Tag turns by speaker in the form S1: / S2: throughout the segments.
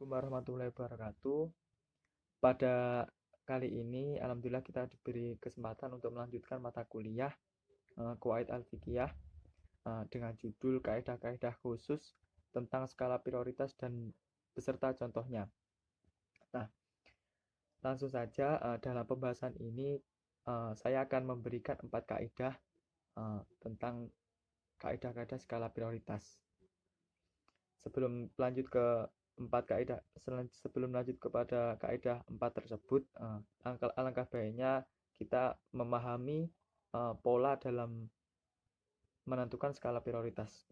S1: Assalamualaikum warahmatullahi wabarakatuh. Pada kali ini, alhamdulillah kita diberi kesempatan untuk melanjutkan mata kuliah Qawaid Al-Fiqhiyah dengan judul Kaidah-kaidah khusus tentang skala prioritas dan beserta contohnya. Nah, langsung saja dalam pembahasan ini saya akan memberikan 4 kaidah tentang kaidah-kaidah skala prioritas. Sebelum lanjut ke empat kaidah, sebelum lanjut kepada kaidah 4 tersebut, alangkah baiknya kita memahami pola dalam menentukan skala prioritas.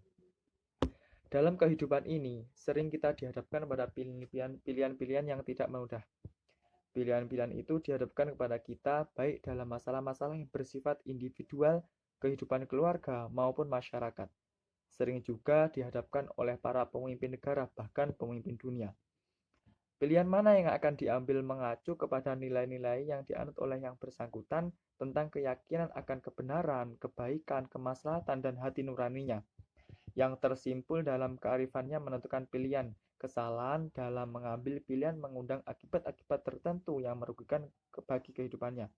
S1: Dalam kehidupan ini, sering kita dihadapkan pada pilihan-pilihan yang tidak mudah. Pilihan-pilihan itu dihadapkan kepada kita baik dalam masalah-masalah yang bersifat individual, kehidupan keluarga, maupun masyarakat. Sering juga dihadapkan oleh para pemimpin negara, bahkan pemimpin dunia. Pilihan mana yang akan diambil mengacu kepada nilai-nilai yang dianut oleh yang bersangkutan tentang keyakinan akan kebenaran, kebaikan, kemaslahatan, dan hati nuraninya. Yang tersimpul dalam kearifannya menentukan pilihan. Kesalahan dalam mengambil pilihan mengundang akibat-akibat tertentu yang merugikan bagi kehidupannya.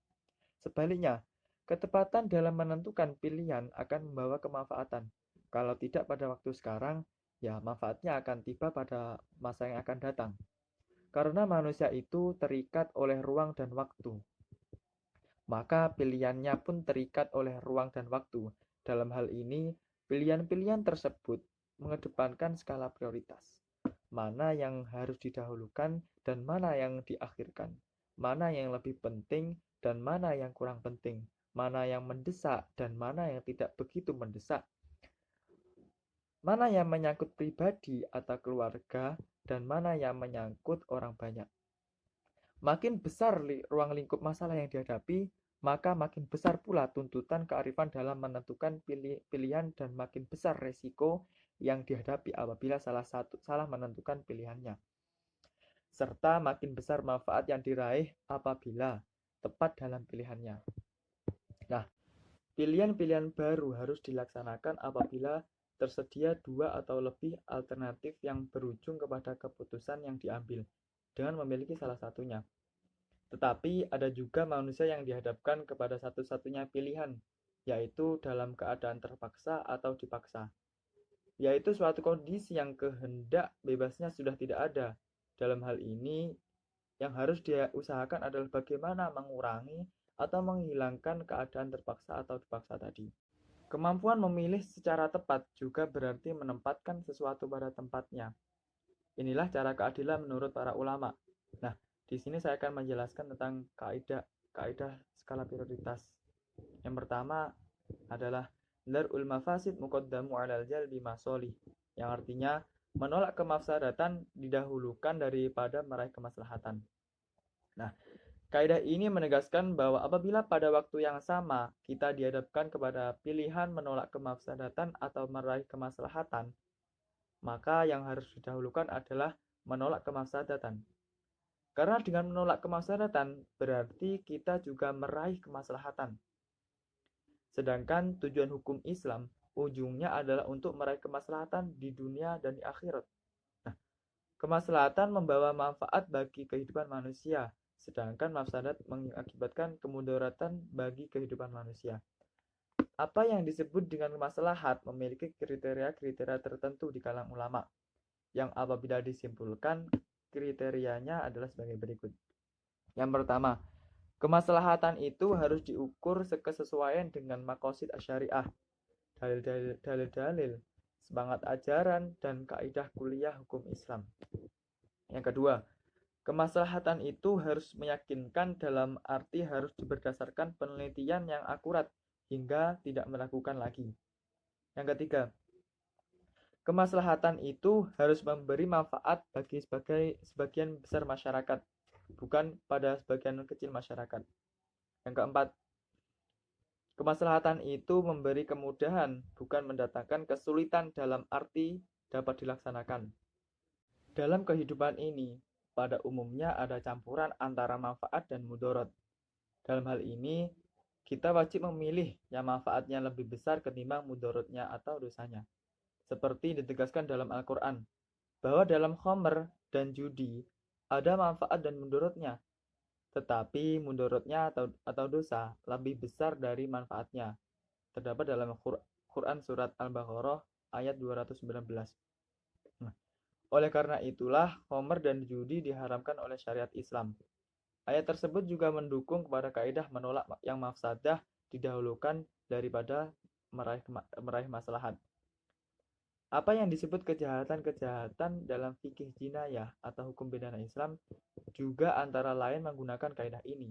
S1: Sebaliknya, ketepatan dalam menentukan pilihan akan membawa kemanfaatan. Kalau tidak pada waktu sekarang, ya manfaatnya akan tiba pada masa yang akan datang. Karena manusia itu terikat oleh ruang dan waktu, maka pilihannya pun terikat oleh ruang dan waktu. Dalam hal ini, pilihan-pilihan tersebut mengedepankan skala prioritas. Mana yang harus didahulukan dan mana yang diakhirkan. Mana yang lebih penting dan mana yang kurang penting. Mana yang mendesak dan mana yang tidak begitu mendesak. Mana yang menyangkut pribadi atau keluarga dan mana yang menyangkut orang banyak. Makin besar ruang lingkup masalah yang dihadapi, maka makin besar pula tuntutan kearifan dalam menentukan pilihan dan makin besar resiko yang dihadapi apabila salah menentukan pilihannya. Serta makin besar manfaat yang diraih apabila tepat dalam pilihannya. Nah, pilihan-pilihan baru harus dilaksanakan apabila tersedia dua atau lebih alternatif yang berujung kepada keputusan yang diambil dengan memiliki salah satunya. Tetapi ada juga manusia yang dihadapkan kepada satu-satunya pilihan, yaitu dalam keadaan terpaksa atau dipaksa. Yaitu suatu kondisi yang kehendak bebasnya sudah tidak ada. Dalam hal ini, yang harus dia usahakan adalah bagaimana mengurangi atau menghilangkan keadaan terpaksa atau dipaksa tadi. Kemampuan memilih secara tepat juga berarti menempatkan sesuatu pada tempatnya. Inilah cara keadilan menurut para ulama. Nah, di sini saya akan menjelaskan tentang kaidah skala prioritas. Yang pertama adalah dar'ul mafasid muqaddamu 'alal jalbi masolih, yang artinya menolak kemafsadatan didahulukan daripada meraih kemaslahatan. Nah, kaidah ini menegaskan bahwa apabila pada waktu yang sama kita dihadapkan kepada pilihan menolak kemafsadatan atau meraih kemaslahatan, maka yang harus didahulukan adalah menolak kemafsadatan. Karena dengan menolak kemaslahatan berarti kita juga meraih kemaslahatan. Sedangkan tujuan hukum Islam ujungnya adalah untuk meraih kemaslahatan di dunia dan di akhirat. Nah, kemaslahatan membawa manfaat bagi kehidupan manusia, sedangkan mafsadat mengakibatkan kemudaratan bagi kehidupan manusia. Apa yang disebut dengan maslahat memiliki kriteria-kriteria tertentu di kalangan ulama, yang apabila disimpulkan kriterianya adalah sebagai berikut. Yang pertama, kemaslahatan itu harus diukur kesesuaian dengan maqasid syariah, dalil-dalil, semangat ajaran, dan kaidah kuliah hukum Islam. Yang kedua, kemaslahatan itu harus meyakinkan dalam arti harus berdasarkan penelitian yang akurat hingga tidak melakukan lagi. Yang ketiga, kemaslahatan itu harus memberi manfaat bagi sebagian besar masyarakat, bukan pada sebagian kecil masyarakat. Yang keempat, kemaslahatan itu memberi kemudahan, bukan mendatangkan kesulitan dalam arti dapat dilaksanakan. Dalam kehidupan ini, pada umumnya ada campuran antara manfaat dan mudarat. Dalam hal ini, kita wajib memilih yang manfaatnya lebih besar ketimbang mudaratnya atau dosanya. Seperti ditegaskan dalam Al-Quran, bahwa dalam khamr dan judi ada manfaat dan mundurutnya, tetapi mundurutnya atau dosa lebih besar dari manfaatnya. Terdapat dalam Quran surat Al-Baqarah ayat 219. Nah, oleh karena itulah khamr dan judi diharamkan oleh syariat Islam. Ayat tersebut juga mendukung kepada kaidah menolak yang mafsadah didahulukan daripada meraih maslahat. Apa yang disebut kejahatan-kejahatan dalam fikih jinayah atau hukum pidana Islam juga antara lain menggunakan kaidah ini.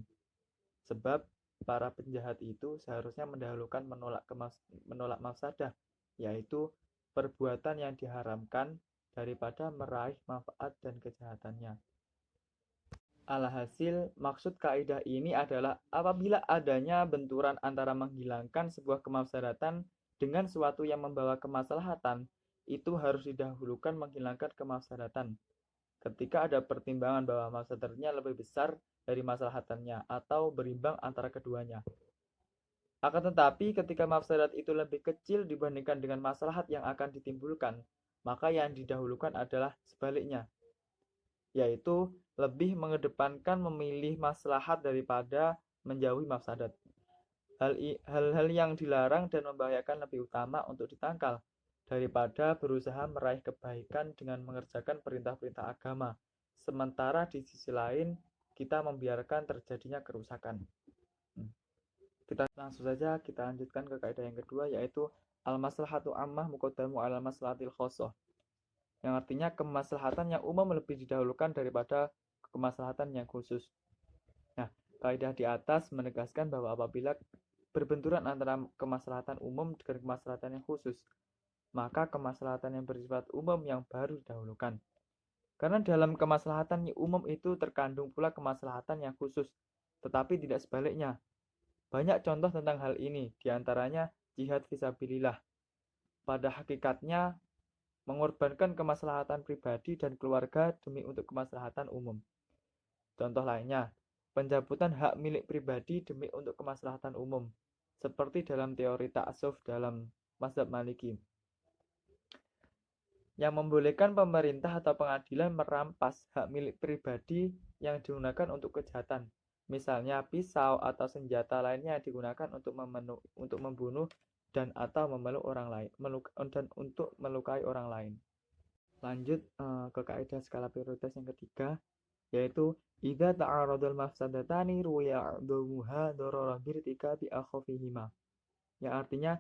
S1: Sebab para penjahat itu seharusnya mendahulukan menolak mafsadah, yaitu perbuatan yang diharamkan daripada meraih manfaat dan kejahatannya. Alhasil, maksud kaidah ini adalah apabila adanya benturan antara menghilangkan sebuah kemafsadatan dengan sesuatu yang membawa kemaslahatan, itu harus didahulukan menghilangkan kemafsadatan. Ketika ada pertimbangan bahwa mafsadatnya lebih besar dari maslahatannya atau berimbang antara keduanya. Akan tetapi, ketika mafsadat itu lebih kecil dibandingkan dengan maslahat yang akan ditimbulkan, maka yang didahulukan adalah sebaliknya, yaitu lebih mengedepankan memilih maslahat daripada menjauhi mafsadat. Hal-hal yang dilarang dan membahayakan lebih utama untuk ditangkal daripada berusaha meraih kebaikan dengan mengerjakan perintah-perintah agama. Sementara di sisi lain, kita membiarkan terjadinya kerusakan. Kita langsung saja kita lanjutkan ke kaidah yang kedua, yaitu al-maslahatu ammah muqaddamu ala maslahatil khosoh, yang artinya kemaslahatan yang umum lebih didahulukan daripada kemaslahatan yang khusus. Nah, kaidah di atas menegaskan bahwa apabila berbenturan antara kemaslahatan umum dengan kemaslahatan yang khusus, maka kemaslahatan yang bersifat umum yang baru didahulukan. Karena dalam kemaslahatan yang umum itu terkandung pula kemaslahatan yang khusus, tetapi tidak sebaliknya. Banyak contoh tentang hal ini, diantaranya jihad fisabilillah. Pada hakikatnya, mengorbankan kemaslahatan pribadi dan keluarga demi untuk kemaslahatan umum. Contoh lainnya, pencabutan hak milik pribadi demi untuk kemaslahatan umum, seperti dalam teori ta'assuf dalam mazhab Maliki, yang membolehkan pemerintah atau pengadilan merampas hak milik pribadi yang digunakan untuk kejahatan. Misalnya pisau atau senjata lainnya yang digunakan untuk membunuh dan atau dan untuk melukai orang lain. Lanjut ke kaidah skala prioritas yang ketiga, yaitu idza ta'aradul mafsadatani ruya dumuha darara birtikabi akhafihima. Yang artinya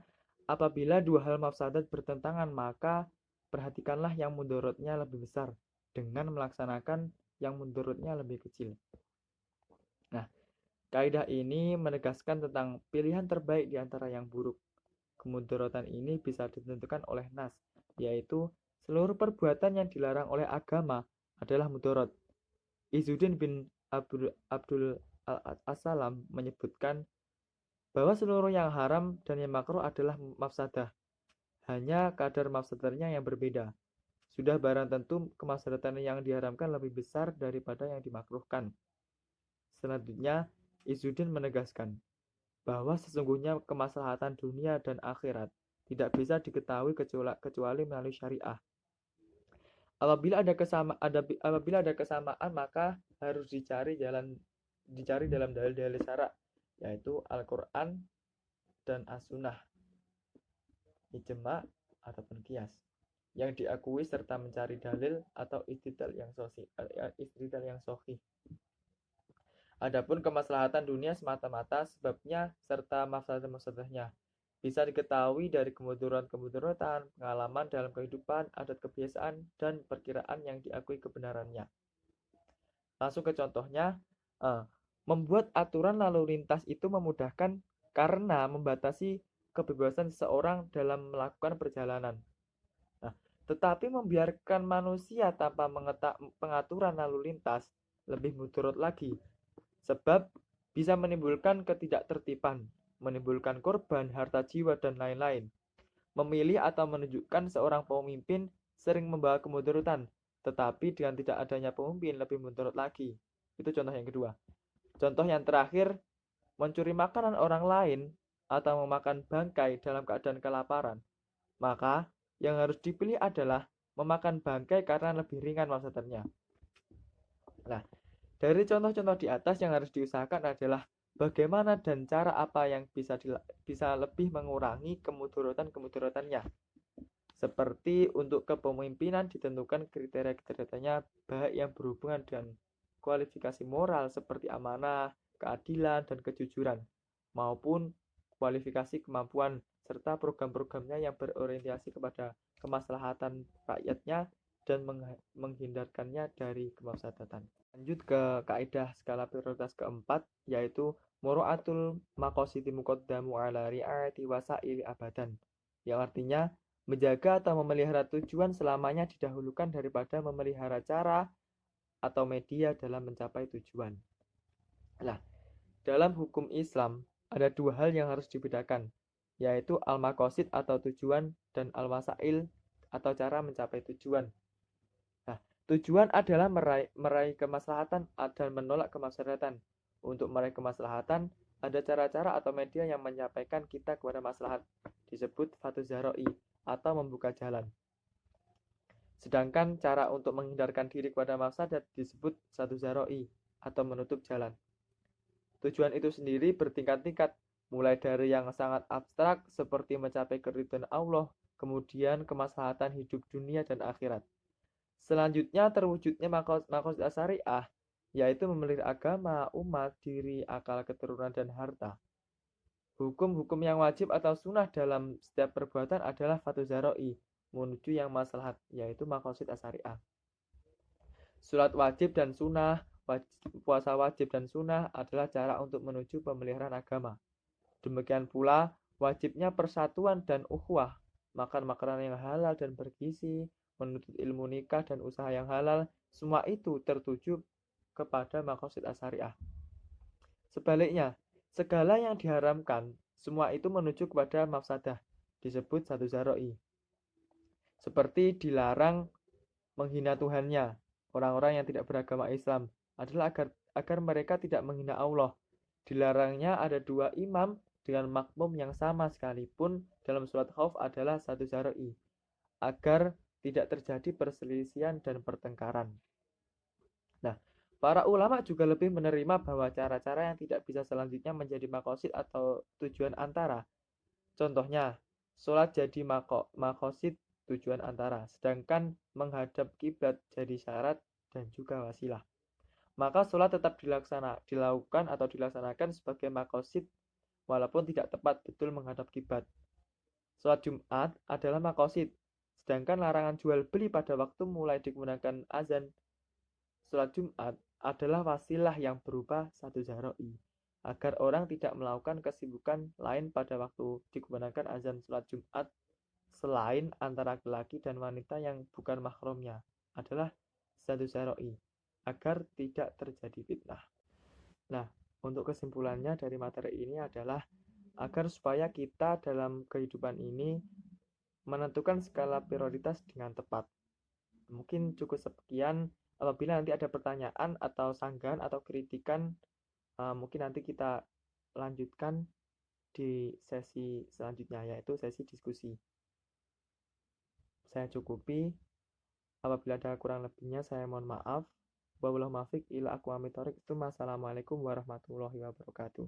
S1: apabila dua hal mafsadat bertentangan, maka perhatikanlah yang mudaratnya lebih besar dengan melaksanakan yang mudaratnya lebih kecil. Nah, kaidah ini menegaskan tentang pilihan terbaik di antara yang buruk. Kemudaratan ini bisa ditentukan oleh nas, yaitu seluruh perbuatan yang dilarang oleh agama adalah mudarat. Izzuddin bin Abdul As-Salam menyebutkan bahwa seluruh yang haram dan yang makruh adalah mafsadah. Hanya kadar mafsadahnya yang berbeda. Sudah barang tentu kemaslahatan yang diharamkan lebih besar daripada yang dimakruhkan. Selanjutnya, Izzuddin menegaskan bahwa sesungguhnya kemaslahatan dunia dan akhirat tidak bisa diketahui kecuali melalui syariah. Apabila ada kesamaan, maka harus dicari dalam dalil-dalil syara, yaitu Al-Quran dan As-Sunnah, ijma ataupun qiyas, yang diakui serta mencari dalil atau istidlal yang sahih. Adapun kemaslahatan dunia semata-mata sebabnya serta mafsadah-mafsadahnya bisa diketahui dari kemudaratan, pengalaman dalam kehidupan, adat kebiasaan, dan perkiraan yang diakui kebenarannya. Langsung ke contohnya, membuat aturan lalu lintas itu memudahkan karena membatasi kebebasan seseorang dalam melakukan perjalanan. Nah, tetapi membiarkan manusia tanpa pengaturan lalu lintas lebih mudarat lagi, sebab bisa menimbulkan ketidaktertiban, menimbulkan korban, harta jiwa, dan lain-lain. Memilih atau menunjukkan seorang pemimpin sering membawa kemudaratan, tetapi dengan tidak adanya pemimpin lebih mudarat lagi. Itu contoh yang kedua. Contoh yang terakhir, mencuri makanan orang lain atau memakan bangkai dalam keadaan kelaparan. Maka yang harus dipilih adalah memakan bangkai karena lebih ringan mafsadatnya. Nah, dari contoh-contoh di atas yang harus diusahakan adalah bagaimana dan cara apa yang bisa lebih mengurangi kemudaratan-kemudaratannya. Seperti untuk kepemimpinan ditentukan kriteria-kriterianya baik yang berhubungan dengan kualifikasi moral seperti amanah, keadilan, dan kejujuran, maupun kualifikasi kemampuan serta program-programnya yang berorientasi kepada kemaslahatan rakyatnya dan menghindarkannya dari kemafsadatan. Lanjut ke kaidah skala prioritas keempat, yaitu muro'atul maqasidi muqaddamu ala ri'ayati wasaili abadan, yang artinya menjaga atau memelihara tujuan selamanya didahulukan daripada memelihara cara atau media dalam mencapai tujuan. Nah, dalam hukum Islam ada dua hal yang harus dibedakan, yaitu al-maqasid atau tujuan dan al-wasail atau cara mencapai tujuan. Nah, tujuan adalah meraih kemaslahatan dan menolak kemaslahatan. Untuk meraih kemaslahatan, ada cara-cara atau media yang menyampaikan kita kepada maslahat, disebut fatu zaroi atau membuka jalan. Sedangkan cara untuk menghindarkan diri kepada mafsadat disebut satu zaroi atau menutup jalan. Tujuan itu sendiri bertingkat-tingkat, mulai dari yang sangat abstrak seperti mencapai keridhaan Allah, kemudian kemaslahatan hidup dunia dan akhirat. Selanjutnya terwujudnya maqasid syariah, yaitu memelihara agama, umat, diri, akal, keturunan, dan harta. Hukum-hukum yang wajib atau sunnah dalam setiap perbuatan adalah fatu zaroi, menuju yang maslahat, yaitu maqasid syariah. Surat wajib dan sunnah, puasa wajib dan sunnah adalah cara untuk menuju pemeliharaan agama. Demikian pula wajibnya persatuan dan ukhuwah, makan makanan yang halal dan bergizi, menuntut ilmu nikah dan usaha yang halal, semua itu tertuju kepada maqasid syariah. Sebaliknya, segala yang diharamkan, semua itu menuju kepada mafsadah, disebut satu zaroi. Seperti dilarang menghina Tuhannya, orang-orang yang tidak beragama Islam, adalah agar mereka tidak menghina Allah. Dilarangnya ada dua imam dengan makmum yang sama sekalipun dalam surat Khauf adalah satu zaroi, agar tidak terjadi perselisihan dan pertengkaran. Nah, para ulama juga lebih menerima bahwa cara-cara yang tidak bisa selanjutnya menjadi maqasid atau tujuan antara. Contohnya, sholat jadi maqasid tujuan antara, sedangkan menghadap kiblat jadi syarat dan juga wasilah. Maka sholat tetap dilakukan atau dilaksanakan sebagai maqasid walaupun tidak tepat betul menghadap kiblat. Sholat Jumat adalah maqasid, sedangkan larangan jual beli pada waktu mulai digunakan azan sholat Jumat adalah wasilah yang berupa satu zaroi, agar orang tidak melakukan kesibukan lain pada waktu digunakan azan sholat Jumat selain antara laki-laki dan wanita yang bukan mahramnya adalah satu zaroi, agar tidak terjadi fitnah. Nah, untuk kesimpulannya dari materi ini adalah agar supaya kita dalam kehidupan ini menentukan skala prioritas dengan tepat. Mungkin cukup sekian. Apabila nanti ada pertanyaan atau sanggahan atau kritikan, mungkin nanti kita lanjutkan di sesi selanjutnya, yaitu sesi diskusi. Saya cukupi. Apabila ada kurang lebihnya, saya mohon maaf. Wabillahi taufiq ila aqwamit thoriq. Assalamualaikum warahmatullahi wabarakatuh.